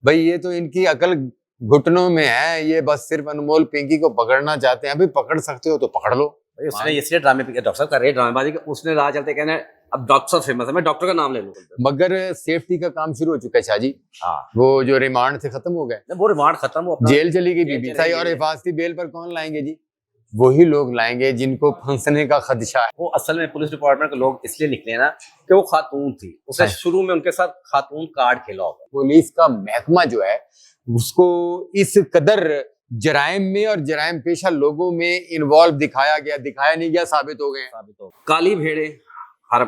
भाई ये तो इनकी अकल घुटनों में है, ये बस सिर्फ अनमोल पिंकी को पकड़ना चाहते हैं। अभी पकड़ सकते हो तो पकड़ लो। भाई उसने इसलिए ड्रामे डॉक्टर साहब कर रहे हैं ड्रामेबाजी, उसने राह चलते कहना है अब डॉक्टर साहब फेमस है, मैं डॉक्टर का नाम ले लूं। मगर सेफ्टी का काम शुरू हो चुका है शाहजी। हाँ, वो जो रिमांड थे खत्म हो गए, वो रिमांड खत्म हो, जेल चली गई बीबी सही। और हिफाजती बेल पर कौन लाएंगे जी? वही लोग लाएंगे जिनको फंसने का खदशा है। वो असल में पुलिस डिपार्टमेंट के लोग इसलिए निकले ना कि वो खातून थी, उसने शुरू में उनके साथ खातून कार्ड खेला होगा। पुलिस का महकमा जो है उसको इस कदर जराइम में और जराइम पेशा लोगों में इन्वॉल्व दिखाया नहीं गया, साबित हो गए। काली भेड़े हर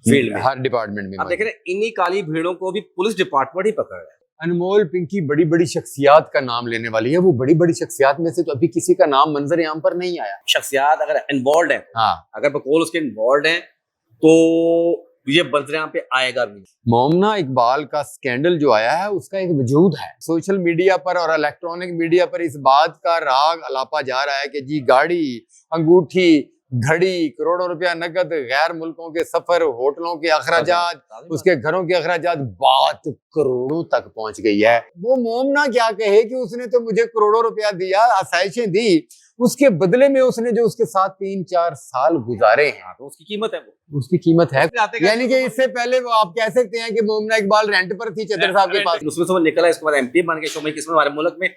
फील्ड में, हर डिपार्टमेंट में। आप देख रहे हैं इन्हीं काली भेड़ों को भी पुलिस डिपार्टमेंट ही पकड़ रहा है। अनमोल पिंकी बड़ी बड़ी शख्सियात का नाम लेने वाली है। वो बड़ी बड़ी शख्सियात में से तो अभी किसी का नाम मंजर यहाँ पर नहीं आया। शख्सियात अगर इन्वॉल्व है, हाँ, अगर बकौल उसके इन्वॉल्व है तो ये मंजर यहाँ पे आएगा भी। मोमना इकबाल का स्कैंडल जो आया है उसका एक वजूद है। सोशल मीडिया पर और इलेक्ट्रॉनिक मीडिया पर इस बात का राग अलापा जा रहा है कि जी गाड़ी, अंगूठी, घड़ी, करोड़ों रुपया नकद, गैर मुल्कों के सफर, होटलों के अखराजात, उसके घरों के अखराजात, बात करोड़ों तक पहुंच गई है। वो मोमना क्या कहे कि उसने तो मुझे करोड़ों रुपया दिया, आसाइशें दी, उसके बदले में उसने जो उसके साथ 3-4 साल गुजारे हैं तो उसकी कीमत है, वो उसकी कीमत है। यानी कि इससे पहले वो आप कह सकते हैं कि मोमना इकबाल रेंट पर थी चतर साहब के पास। उसमें से वो निकला, इसके बाद एमपी बन के, शोमी किस्मत हमारे मुल्क में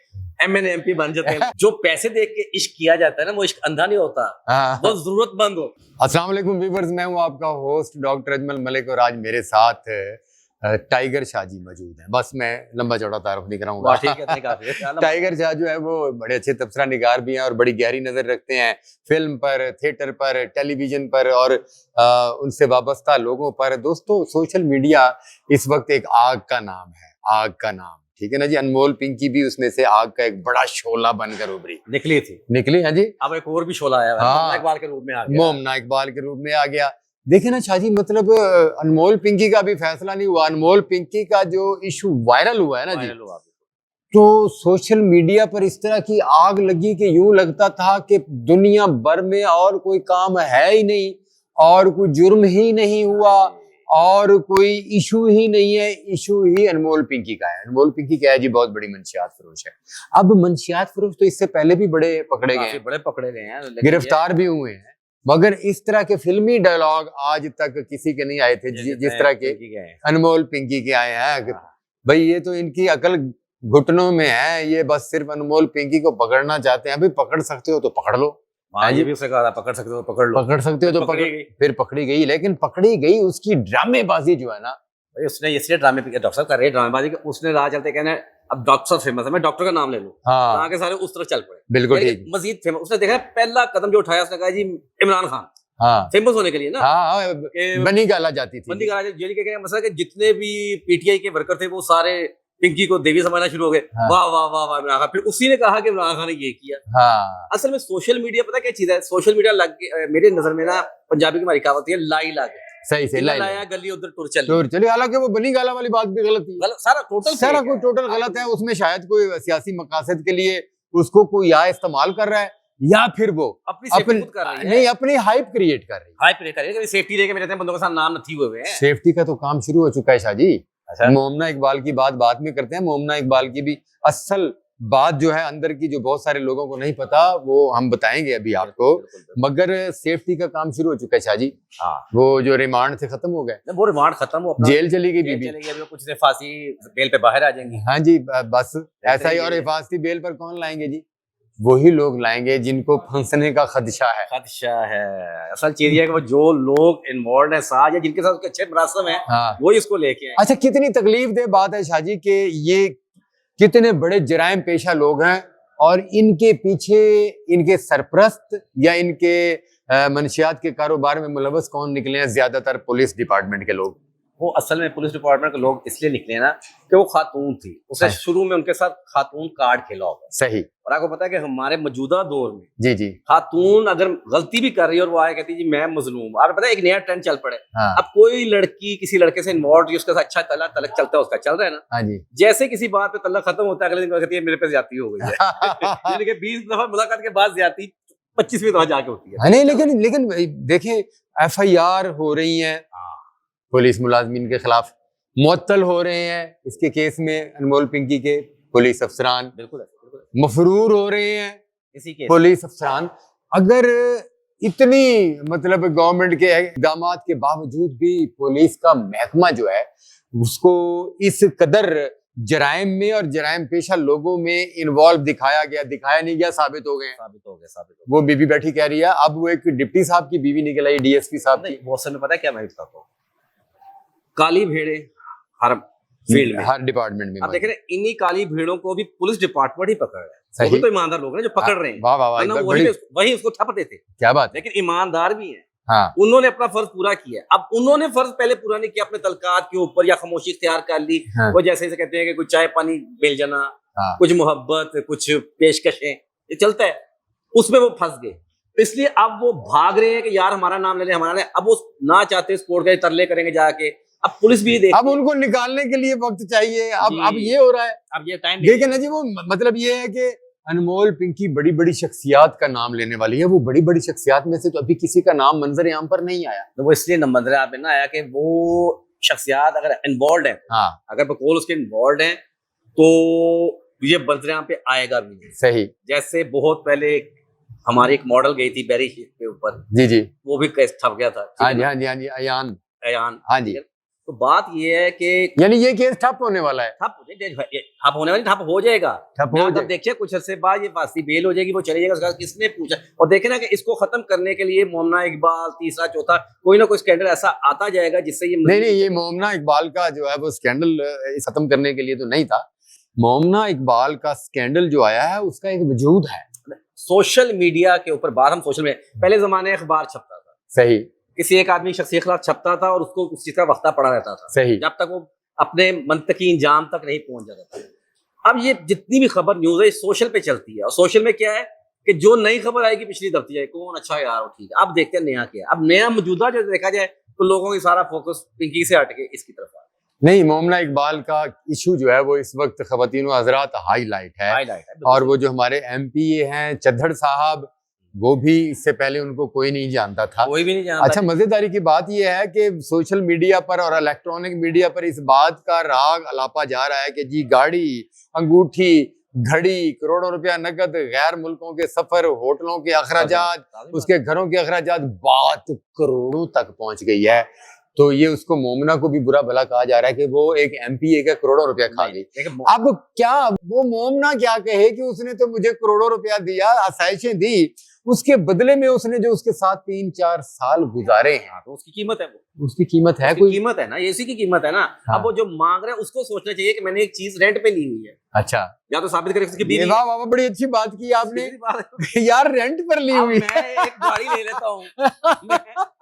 एमएनए एमपी बन जाते हैं। जो पैसे देख के इश्क किया जाता है ना, वो इश्क अंधा नहीं होता, वो जरूरतमंद हो। अस्सलाम वालेकुम व्यूअर्स, मैं हूं आपका होस्ट डॉक्टर अजमल मलिक और आज मेरे साथ टाइगर शाह जी मौजूद हैं। बस मैं लंबा चौड़ा तारुफ नहीं कराऊंगा। टाइगर शाह जो है वो बड़े अच्छे तबसरा निगार भी हैं और बड़ी गहरी नजर रखते हैं फिल्म पर, थिएटर पर, टेलीविजन पर और उनसे वाबस्ता लोगों पर। दोस्तों, सोशल मीडिया इस वक्त एक आग का नाम है, आग का नाम, ठीक है ना जी। अनमोल पिंकी भी उसमें से आग का एक बड़ा शोला बनकर उभरी, निकली है जी। अब एक और भी शोला आया, मोमना इकबाल के रूप में आ गया। मोमना इकबाल के रूप में आ गया। देखे ना शाहजी, मतलब अनमोल पिंकी का भी फैसला नहीं हुआ। अनमोल पिंकी का जो इशू वायरल हुआ है ना जी, तो सोशल मीडिया पर इस तरह की आग लगी कि यूं लगता था कि दुनिया भर में और कोई काम है ही नहीं और कोई जुर्म ही नहीं हुआ और कोई इशू ही नहीं है। इशू ही अनमोल पिंकी का है। अनमोल पिंकी क्या है जी, बहुत बड़ी मंशियात फरोश है। अब मंशियात फरोश तो इससे पहले भी बड़े पकड़े गए हैं, गिरफ्तार भी हुए हैं, मगर इस तरह के फिल्मी डायलॉग आज तक किसी के नहीं आए थे जिस तरह के अनमोल पिंकी के आए हैं। भाई ये तो इनकी अकल घुटनों में है, ये बस सिर्फ अनमोल पिंकी को पकड़ना चाहते हैं। अभी पकड़ सकते हो तो पकड़ लो। ये भी उसने कहा पकड़ सकते हो पकड़ लो, पकड़ सकते हो तो पकड़। फिर पकड़ी गई, लेकिन पकड़ी गई उसकी ड्रामेबाजी जो है ना, भाई उसने इसलिए डॉक्टर साहब कर रहे हैं ड्रामेबाजी, उसने राह चलते कहना है अब डॉक्टर साहब फेमस है, मैं डॉक्टर का नाम ले लूं। हाँ, आगे सारे उस तरफ चल पड़े। बिल्कुल ठीक। मजीद फेमस उसने देखा पहला कदम जो उठाया, उसने कहा जी इमरान खान, हाँ, फेमस होने के लिए ना, हाँ, बनी गाला जाती थी, बनी गाला जेल के मसला कि जितने भी पीटीआई के वर्कर थे वो सारे पिंकी को देवी समझना शुरू हो गए। हाँ, वाह वाह वाह वाह इमरान खान। फिर उसी ने कहा कि इमरान खान ने ये किया। हाँ, असल में सोशल मीडिया पता क्या चीज है, सोशल मीडिया मेरे नजर में ना, पंजाबी की हमारी कहावत है लाई लागे, सही से लाया गली उधर टुर चली। हालांकि वो बनी गाला वाली बात भी गलत थी, सारा कोई टोटल गलत है। उसमें शायद कोई सियासी मकासद के लिए उसको कोई या इस्तेमाल कर रहा है या फिर वो अपनी हाइप क्रिएट कर रही है। सेफ्टी लेके मेरे बंदों के साथ नाम नहीं हुए हैं। सेफ्टी का तो काम शुरू हो चुका है शाह जी। मोमना इकबाल की बात बाद में करते हैं। मोमना इकबाल की भी असल बात जो है अंदर की, जो बहुत सारे लोगों को नहीं पता, वो हम बताएंगे अभी आपको। मगर सेफ्टी का काम शुरू हो चुका है शाह जी। हाँ, वो जो रिमांड थे खत्म हो गए, वो रिमांड खत्म हो, जेल चली गई बीबी, कुछ से फांसी बेल पे बाहर आ जाएंगे। हाँ जी, बस ऐसा ही। और हिफाजती बेल पर कौन लाएंगे जी? वही लोग लाएंगे जिनको फंसने का खदशा है। असल चीज है कि वो जो लोग इन्वॉल्व है साथ या जिनके साथ अच्छे मरासम है, हाँ, वो इसको लेके आए। अच्छा, कितनी तकलीफ दे बात है शाह जी कि ये कितने बड़े जराइम पेशा लोग हैं और इनके पीछे इनके सरपरस्त या इनके मंशियात के कारोबार में मुलव्वस कौन निकले हैं? ज्यादातर पुलिस डिपार्टमेंट के लोग। वो असल में पुलिस डिपार्टमेंट के लोग इसलिए निकले ना कि वो खातून थी, उसने शुरू में उनके साथ खातून कार्ड खेला होगा। सही। और आपको पता है कि हमारे मौजूदा दौर में जी जी, खातून अगर गलती भी कर रही है और वो आए कहती है जी मैं मजलूम, आपको पता है एक नया ट्रेंड चल पड़े। हाँ, अब कोई लड़की किसी लड़के से इन्वॉल्व, उसके साथ अच्छा तलक चलता है, उसका चल रहा है ना। हाँ जी, जैसे किसी बात पे तलक खत्म होता है, अगले दिन कहती है मेरे पे ज्यादती हो गई है। 20 दफा मुलाकात के बाद ज्यादती 25वीं दफा जाके होती है। नहीं, लेकिन देखें FIR हो रही है पुलिस मुलाजमीन के खिलाफ, मुअत्तल हो रहे हैं इसके केस में, अनमोल पिंकी के पुलिस अफसरान बिल्कुल बिल्कुल मफरूर हो रहे हैं इसी के पुलिस अफसरान। अगर इतनी मतलब गवर्नमेंट के इक़दाम के बावजूद भी पुलिस का महकमा जो है उसको इस कदर जराइम में और जराइम पेशा लोगों में इन्वॉल्व दिखाया नहीं गया, साबित हो गए। वो बीबी बैठी कह रही है, अब वो एक डिप्टी साहब की बीवी निकल आई, डीएसपी साहब की। बहुत समय पता है क्या मैं बताता हूँ, काली भेड़े हर फील्ड में, हर डिपार्टमेंट में। आप देख रहे हैं इन्हीं काली भेड़ों को भी पुलिस डिपार्टमेंट ही पकड़ रहा है। वो भी तो ईमानदार लोग हैं जो पकड़ रहे हैं, वाह वाह वाह, वही उसको ठप देते। क्या बात, लेकिन ईमानदार भी है। हाँ। उन्होंने अपना फर्ज पूरा किया। अब उन्होंने फर्ज पहले पूरा नहीं किया, अपने तलकात के ऊपर या खामोशी इख्तियार कर ली। हाँ। वो जैसे कहते हैं कि कुछ चाय पानी मिल जाना, हाँ। कुछ मोहब्बत, कुछ पेशकशें, ये चलता है, उसमें वो फंस गए। इसलिए अब वो भाग रहे हैं कि यार हमारा नाम ले ले, हमारा ले। अब वो ना चाहते कोर्ट के तरले करेंगे जाके। अब पुलिस भी देख, अब उनको निकालने के लिए वक्त चाहिए। अब ये हो रहा है, अब ये टाइम देखिए ना जी। वो मतलब ये है कि अनमोल पिंकी बड़ी बड़ी शख्सियात का नाम लेने वाली है। वो बड़ी बड़ी शख्सियात में से तो अभी किसी का नाम मंजर आम पर नहीं आया। तो वो इसलिए मंजर आम पे ना आया कि वो शख्सियात अगर इन्वॉल्व है, हाँ, अगर बकौल उसके इन्वॉल्व है तो ये मंजर आम पे आएगा भी नहीं। सही। जैसे बहुत पहले हमारी एक मॉडल गई थी बैरी शीट के ऊपर, जी जी, वो भी केस ठप गया था। हाँ जी, हाँ जी, हाँ जी, अयान, हाँ जी। तो बात ये है कि यानी ये केस ठप होने वाला है। ठप होने वाली, ठप हो जाएगा। देखिए कुछ अर्से बाद ये फांसी बेल हो जाएगी, वो चले जाएगा। उसका किसने पूछा? और देखे ना कि इसको खत्म करने के लिए मोमना इकबाल तीसरा चौथा कोई ना कोई स्कैंडल ऐसा आता जाएगा जिससे ये नहीं, ये मोमना इकबाल का जो है वो स्कैंडल खत्म करने के लिए तो नहीं था। मोमना इकबाल का स्कैंडल जो आया है उसका एक वजूद है। सोशल मीडिया के ऊपर बात, हम सोशल मीडिया, पहले जमाने अखबार छपता था, सही, किसी एक आदमी शख्स के खिलाफ छपता था और उसको उस चीज का वक्ता पड़ा रहता था, सही, जब तक वो अपने मंतकी इंजाम तक नहीं पहुंच जाता था। अब ये जितनी भी खबर न्यूज है सोशल पे चलती है, और सोशल में क्या है कि जो नई खबर आएगी पिछली दबती जाए, कौन अच्छा यार ठीक है। अब देखते हैं नया क्या है। अब नया मौजूदा जो देखा जाए तो लोगों की सारा फोकस पिंकी से हट के इसकी तरफ आ नहीं। मोमना इकबाल का इशू जो है वो इस वक्त ख़वातीन हज़रात हाईलाइट है। और वो जो हमारे एमपीए हैं चद्दड़ साहब, वो भी इससे पहले उनको कोई नहीं जानता था, कोई भी नहीं जानता। अच्छा, मजेदारी की बात यह है कि सोशल मीडिया पर और इलेक्ट्रॉनिक मीडिया पर इस बात का राग अलापा जा रहा है कि जी गाड़ी, अंगूठी, घड़ी, करोड़ों रुपया नकद, गैर मुल्कों के सफर, होटलों के अखराजात, उसके घरों के अखराजात, बात करोड़ों तक पहुंच गई है। तो ये उसको मोमना को भी बुरा भला कहा जा रहा है कि वो एक एमपीए का करोड़ों रुपया खा गई। अब क्या वो मोमना क्या कहे कि उसने तो मुझे करोड़ों रुपया दिया, आसाइशें दी, उसके बदले में उसने जो उसके साथ 3-4 साल गुजारे हैं, तो उसकी कीमत है, वो उसकी कीमत है, कोई कीमत है ना, ये इसी की कीमत है ना। हाँ। अब वो जो मांग रहे हैं उसको सोचना चाहिए कि मैंने एक चीज रेंट पे ली हुई है। अच्छा, या तो साबित करे उसकी बीवी। वाह वाह, बड़ी अच्छी बात की आपने यार, रेंट पर ली हुई। मैं एक गाड़ी ले लेता हूँ,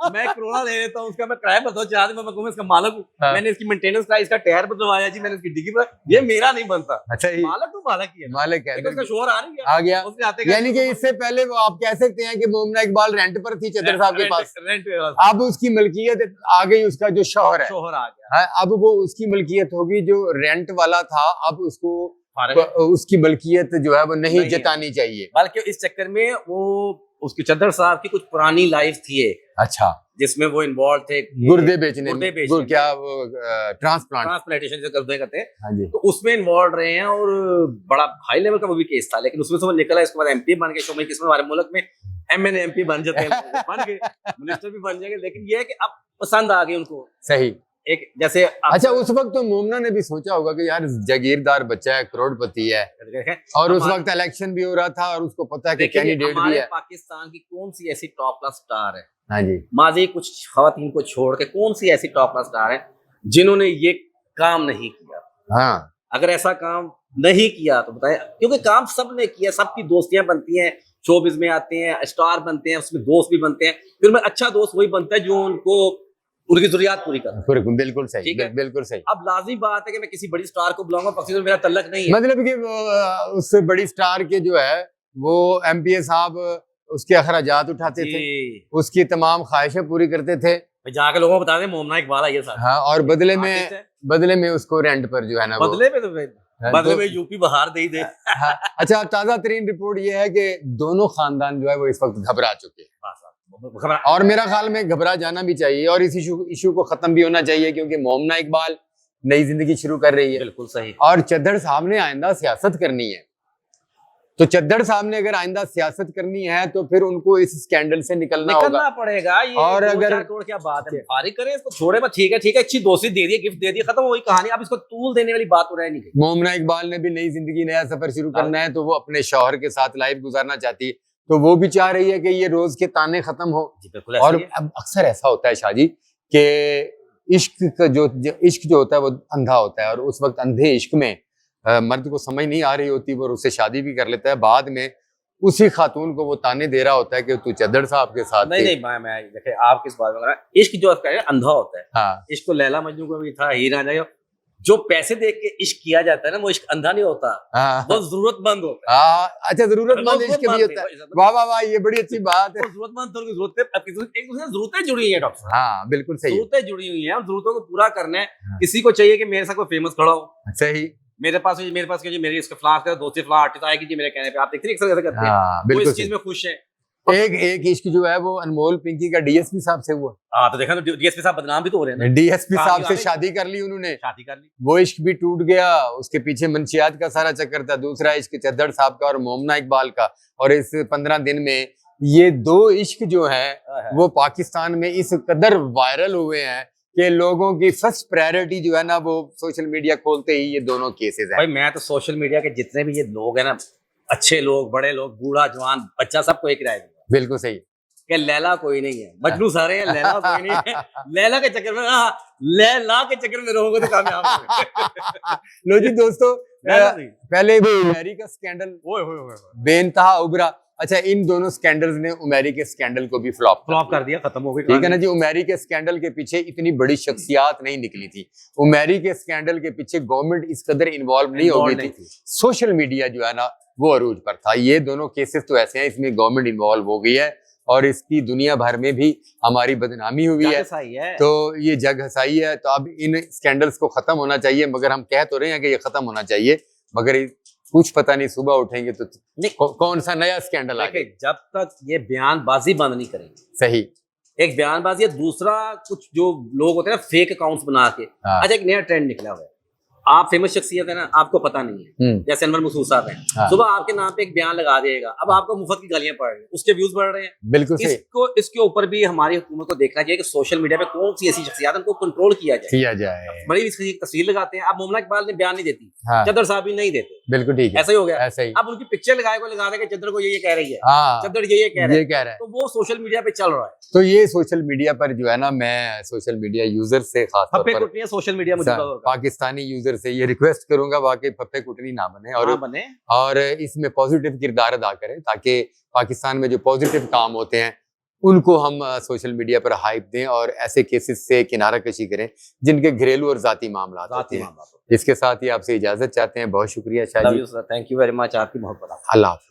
मैं कोरोना ले लेता हूँ, उसका मैं किराया बताऊँ, 4 दिन मैं इसका मालिक हूँ। हाँ। मैंने इसकी मेंटेनेंस का इसका टायर बदलवाया जी, मैंने इसकी डिग्गी पर, ये मेरा नहीं बनता। अच्छा, मालिक तो मालिक ही है, मालिक है, उसका शोहर आ रही है, आ गया। यानी कि इससे पहले वो आप कह सकते हैं कि मोमना इकबाल रेंट पर थी चद्दड़ साहब के पास, अब उसकी मलकियत आ गई, उसका जो शोहर है, शोहर आ गया, अब वो उसकी मलकियत होगी। जो रेंट वाला था अब उसको उसकी मलकियत जो है वो नहीं जतानी चाहिए, बल्कि इस चक्कर में वो उसकी चद्दड़ साहब की कुछ पुरानी लाइफ थी। अच्छा, जिसमें वो इन्वॉल्व थे गुर्दे बेचने में, क्या वो ट्रांसप्लांटेशन जो करते हैं, हाँ जी, तो उसमें इन्वॉल्व रहे हैं और बड़ा हाई लेवल का वो भी केस था। लेकिन उसमें से वो निकला, इसके बाद एमपी बन गए। शोमई किस्मत हमारे मुल्क में एमएनए एमपी बन जाते हैं, बन गए, मिनिस्टर भी बन जाएंगे। लेकिन ये है कि अब पसंद आ गई उनको, सही एक जैसे। अच्छा, उस वक्त तो मोमना ने भी सोचा होगा कि यार जागीरदार बच्चा है, करोड़पति है, और उस वक्त इलेक्शन भी हो रहा था और उसको पता है कि कैंडिडेट भी है। पाकिस्तान की कौन सी ऐसी टॉप क्लास स्टार है, हाँ जी, माजी कुछ खवातीन को छोड़ के कौन सी ऐसी टॉप क्लास स्टार है जिन्होंने ये काम नहीं किया? हाँ, अगर ऐसा काम नहीं किया तो बताएं, क्योंकि काम सबने किया, सबकी दोस्तियां बनती हैं, शोबिज में आते हैं, स्टार बनते हैं, उसमें दोस्त भी बनते हैं। फिर में अच्छा दोस्त वही बनता है जो उनको उनकी जरूरियात पूरी करता है। बिल्कुल सही, बिल्कुल सही। अब लाज़मी बात है कि मैं किसी बड़ी स्टार को बुलाऊंगा, पक्ष से मेरा तल्लक नहीं है, मतलब कि उस बड़ी स्टार के जो है वो एमपीए साहब उसके अखराजात उठाते थे, उसकी तमाम ख्वाहिशें पूरी करते थे, जाके लोगों को बता दें मोमना इकबाल है ये साहब। हाँ, और बदले में उसको रेंट पर जो है ना, बदले में यूपी बाहर दे ही दे। अच्छा, ताजा तरीन रिपोर्ट ये है कि दोनों खानदान जो है वो इस वक्त घबरा चुके हैं, और मेरा ख्याल में घबरा जाना भी चाहिए और इस इशू को खत्म भी होना चाहिए, क्योंकि मोमना इकबाल नई जिंदगी शुरू कर रही है। बिल्कुल सही। और चद्दड़ साहब ने आइंदा सियासत करनी है, तो चद्दड़ साहब ने अगर आइंदा सियासत करनी है तो फिर उनको इस स्कैंडल से निकलना होगा। पड़ेगा। ये और अगर करोड़ क्या बात है, फारिग करें इसको, छोड़े बस, ठीक है अच्छी दोस्ती दे दी, गिफ्ट दे दी, खत्म हुई कहानी। अब इसको तूल देने वाली बात हो रही नहीं। मोमना इकबाल ने भी नई जिंदगी नया सफर शुरू करना है, तो वो अपने शौहर के साथ लाइफ गुजारना चाहती है, तो वो भी चाह रही है कि ये रोज के ताने खत्म हो। और अब अक्सर ऐसा होता है शाहजी कि इश्क जो होता है वो अंधा होता है, और उस वक्त अंधे इश्क में मर्द को समझ नहीं आ रही होती, वो उससे शादी भी कर लेता है, बाद में उसी खातून को वो ताने दे रहा होता है कि तू चद्दड़ साहब के साथ। नहीं मैं देखिए आप किस बात में कर रहे हैं। इश्क जो है अंधा होता है। हाँ। इश्क तो लैला मजनू को भी था, हीर रांझा। जो पैसे देख के इश्क किया जाता है ना, वो इश्क अंधा नहीं होता। हाँ। वो जरूरतमंद होता है। हाँ, अच्छा, जरूरतमंद इश्क भी होता है। वाह वाह वाह, ये बड़ी अच्छी बात है। जरूरतमंद तो जरूरतें, एक दूसरे से जरूरतें जुड़ी हुई है डॉक्टर। हाँ बिल्कुल सही, जरूरतें जुड़ी हुई हैं और जरूरतों को पूरा करना है। किसी को चाहिए कि मेरे साथ कोई फेमस खड़ा हो। सही। मेरे पास मेरी इसके फ्लांस दोस्ती फ्लां आर्टिस्ट आएगी जी मेरे कहने पे, आप देखते हैं करते हैं। वो इस चीज में खुश है। एक इश्क जो है वो अनमोल पिंकी का डीएसपी साहब से हुआ। हाँ तो देखा ना, डीएसपी साहब बदनाम भी तो हो रहे हैं। डीएसपी साहब से शादी कर ली उन्होंने, शादी कर ली, वो इश्क भी टूट गया। उसके पीछे मंशियात का सारा चक्कर था। दूसरा इश्क चद्दड़ साहब का और मोमना इकबाल का, और इस 15 दिन में ये दो इश्क जो है वो पाकिस्तान में इस कदर वायरल हुए हैं कि लोगों की फर्स्ट प्रायोरिटी जो है ना, वो सोशल मीडिया खोलते ही ये दोनों केसेस हैं। भाई मैं तो सोशल मीडिया के जितने भी ये लोग हैं ना, अच्छे लोग, बड़े लोग, बूढ़ा जवान बच्चा, सबको एक राय दूंगा। बिल्कुल सही कि लैला कोई नहीं है, मजनू सारे हैं, लैला कोई नहीं है। लैला के चक्कर में, लैला के चक्कर में रहोगे तो कामयाब होगे। लो जी दोस्तों, पहले भी मैरी का स्कैंडल बेनतहा उभरा। अच्छा, इन दोनों स्कैंडल्स ने उमेरी के स्कैंडल को भी फ्लॉप कर दिया, खत्म हो गई। ठीक है ना जी। उमेरी के स्कैंडल के पीछे इतनी बड़ी शख्सियात नहीं निकली थी। उमेरी के स्कैंडल के पीछे गवर्नमेंट इस कदर इन्वॉल्व नहीं हो गई थी। सोशल मीडिया जो है ना वो अरूज पर था। ये दोनों केसेस तो ऐसे हैं, इसमें गवर्नमेंट इन्वॉल्व हो गई है और इसकी दुनिया भर में भी हमारी बदनामी हुई है। तो ये जग हसाई है। तो अब इन स्कैंडल्स को खत्म होना चाहिए, मगर हम कह तो रहे हैं कि ये खत्म होना चाहिए, मगर कुछ पता नहीं सुबह उठेंगे तो कौन सा नया स्कैंडल आए। जब तक ये बयानबाजी बंद नहीं करेंगे। सही, एक बयानबाजी है, दूसरा कुछ जो लोग होते हैं ना फेक अकाउंट्स बना के। अच्छा, एक नया ट्रेंड निकला हुआ है। आप फेमस शख्सियत है ना, आपको पता नहीं है, जैसे अनवर मसूद साहब हैं, सुबह आपके नाम पे एक बयान लगा देगा, अब आपको मुफ्त की गालियां पड़ रही हैं, उसके व्यूज बढ़ रहे हैं। बिल्कुल सही। इसके ऊपर भी हमारी हुकूमत को देखना चाहिए कि सोशल मीडिया पे कौन सी ऐसी शख्सियत है उनको कंट्रोल किया जाए। बड़ी इसकी तस्वीर लगाते हैं। अब मोमना इकबाल ने बयान नहीं देती, चद्दड़ साहब भी नहीं देते। बिल्कुल ठीक है, ऐसा ही हो गया। ऐसा ही। अब उनकी पिक्चर लगाए को लगा दे कि चद्दड़ को ये कह रही है, चद्दड़ ये कह रहा है, तो वो सोशल मीडिया पे चल रहा है। तो ये सोशल मीडिया पर जो है ना, मैं सोशल मीडिया यूजर से खास तौर पर सोशल मीडिया पाकिस्तानी यूजर से ये रिक्वेस्ट करूंगा वाकई फप्पे कुटनी ना बने और इसमें पॉजिटिव किरदार अदा करें, ताकि पाकिस्तान में जो पॉजिटिव काम होते हैं उनको हम सोशल मीडिया पर हाइप दें और ऐसे केसेस से किनारा कशी करें जिनके घरेलू और जाती मामला होते हैं। इसके साथ ही आपसे इजाजत चाहते हैं। बहुत शुक्रिया Shah ji, thank you very much. आपकी बहुत बड़ा अल्लाह।